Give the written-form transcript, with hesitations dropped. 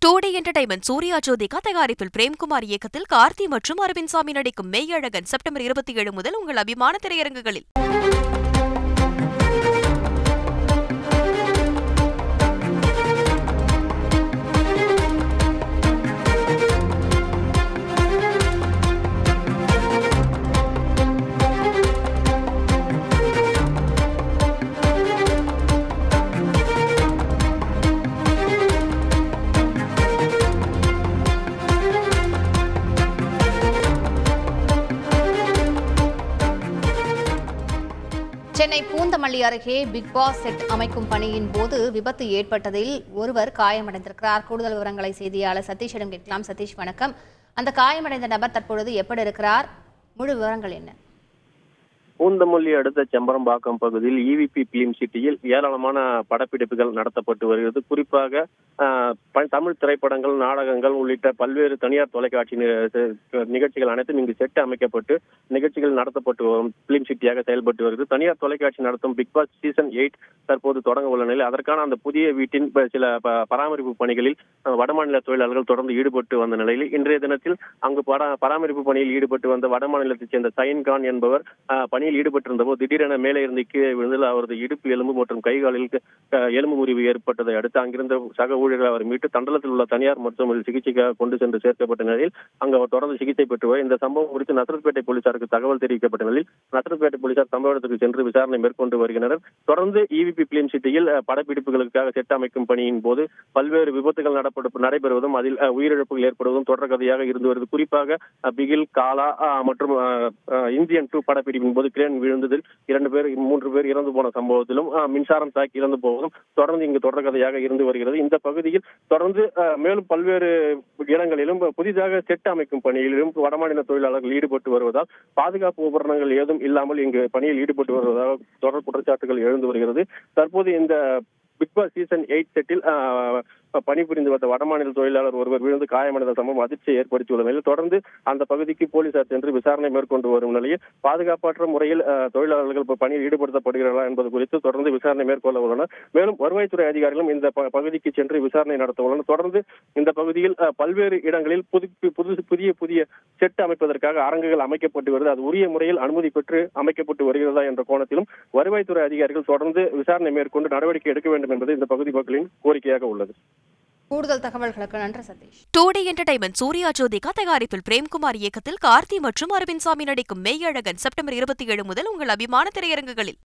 டூடி entertainment Surya Jyothika தயாரிப்பில் பிரேம்குமார் இயக்கத்தில் கார்த்தி மற்றும் அரவிந்த் சாமி நடிக்கும் மெய்யழகன் செப்டம்பர் 27 முதல் உங்கள் அபிமான திரையரங்குகளில். சென்னை பூந்தமல்லி அருகே பிக் பாஸ் செட் அமைக்கும் பணியின் போது விபத்து ஏற்பட்டதில் ஒருவர் காயமடைந்திருக்கிறார். கூடுதல் விவரங்களை செய்தியாளர் சதீஷிடம் கேட்கலாம். சதீஷ், வணக்கம். அந்த காயமடைந்த நபர் தற்பொழுது எப்படி இருக்கிறார்? முழு விவரங்கள் என்ன? பூந்தமல்லி அடுத்த செம்பரம்பாக்கம் பகுதியில் இவிபி பிலிம் சிட்டியில் ஏராளமான படப்பிடிப்புகள் நடத்தப்பட்டு வருகிறது. குறிப்பாக தமிழ் திரைப்படங்கள், நாடகங்கள் உள்ளிட்ட பல்வேறு தனியார் தொலைக்காட்சி நிகழ்ச்சிகள் அனைத்தும் இங்கு செட்டு அமைக்கப்பட்டு நிகழ்ச்சிகள் நடத்தப்பட்டு வரும் பிலிம் சிட்டியாக செயல்பட்டு வருகிறது. தனியார் தொலைக்காட்சி நடத்தும் பிக் பாஸ் சீசன் 8 தற்போது தொடங்க உள்ள நிலையில் அதற்கான அந்த புதிய வீட்டின் சில பராமரிப்பு பணிகளில் வடமாநில தொழிலாளர்கள் தொடர்ந்து ஈடுபட்டு வந்த நிலையில் இன்றைய தினத்தில் அங்கு பராமரிப்பு பணியில் ஈடுபட்டு வந்த வடமாநிலத்தைச் சேர்ந்த சயின்கான் என்பவர் பணியில் ஈடுபட்டிருந்த போது திடீரென மேலே இருந்து கீழே விழுந்து அவரது இடுப்பு எலும்பு மற்றும் கைகாலில் எலும்பு முறிவு ஏற்பட்டதை அடுத்து அங்கிருந்த சக ஊழியர்கள் அவர் மீட்டு தண்டலத்தில் உள்ள தனியார் மருத்துவமனையில் சிகிச்சைக்காக கொண்டு சென்று சேர்க்கப்பட்ட நிலையில் அங்கு அவர் தொடர்ந்து சிகிச்சை பெற்றுவார். இந்த சம்பவம் குறித்து நசரத்பேட்டை போலீசாருக்கு தகவல் தெரிவிக்கப்பட்ட நிலையில் நசரத்பேட்டை போலீசார் சம்பவ இடத்துக்கு சென்று விசாரணை மேற்கொண்டு வருகின்றனர். தொடர்ந்து இவிபி பிலிம் சிட்டியில் படப்பிடிப்புகளுக்காக செட் அமைக்கும் பணியின் போது பல்வேறு விபத்துகள் நடைபெறுவதும் அதில் உயிரிழப்புகள் ஏற்படுவதும் தொடர்கதையாக இருந்து வருது. குறிப்பாக பிகில், காலா மற்றும் இந்தியன் 2 படப்பிடிப்பின் போது கிரேன் விழுந்ததில் 3 பேர் இறந்து போன சம்பவத்திலும் மின்சாரம் தாக்கி இறந்து போவதும் தொடர்ந்து இங்கு தொடர்கதையாக இருந்து வருகிறது. இந்த பகுதியில் தொடர்ந்து மேலும் பல்வேறு இடங்களிலும் புதிதாக செட் அமைக்கும் பணியிலும் வடமாநில தொழிலாளர்கள் ஈடுபட்டு வருவதால் பாதுகாப்பு உபகரணங்கள் ஏதும் இல்லாமல் இங்கு பணியில் ஈடுபட்டு வருவதாக தொடர் குற்றச்சாட்டுகள் எழுந்து வருகிறது. தற்போது இந்த பிக் பாஸ் சீசன் 8 செட்டில் பணிபுரிந்து வந்த வடமாநில தொழிலாளர் ஒருவர் விழுந்து காயமடைந்த சம்பவம் அதிர்ச்சியை ஏற்படுத்தியுள்ள நிலையில் தொடர்ந்து அந்த பகுதிக்கு போலீசார் சென்று விசாரணை மேற்கொண்டு வரும் நிலையில் பாதுகாப்பற்ற முறையில் தொழிலாளர்கள் பணியில் ஈடுபடுத்தப்படுகிறார்களா என்பது குறித்து தொடர்ந்து விசாரணை மேற்கொள்ள உள்ளனர். மேலும் வருவாய்த்துறை அதிகாரிகளும் இந்த பகுதிக்கு சென்று விசாரணை நடத்த உள்ளனர். தொடர்ந்து இந்த பகுதியில் பல்வேறு இடங்களில் புதிய செட் அமைப்பதற்காக அரங்குகள் அமைக்கப்பட்டு வருகிறது. அது உரிய முறையில் அனுமதி பெற்று அமைக்கப்பட்டு வருகிறதா என்ற கோணத்திலும் வருவாய்த்துறை அதிகாரிகள் தொடர்ந்து விசாரணை மேற்கொண்டு நடவடிக்கை எடுக்க வேண்டும் என்பது இந்த பகுதி மக்களின் கோரிக்கையாக உள்ளது. கூடுதல் தகவல்களுக்கு நன்றி சதீஷ். டூடி என்டர்டைன்மெண்ட் சூர்யா ஜோதிகா தயாரிப்பில் பிரேம்குமார் இயக்கத்தில் கார்த்தி மற்றும் அரவிந்த் சாமி நடிக்கும் மெய்யழகன் செப்டம்பர் 27 முதல் உங்கள் அபிமான திரையரங்குகளில்.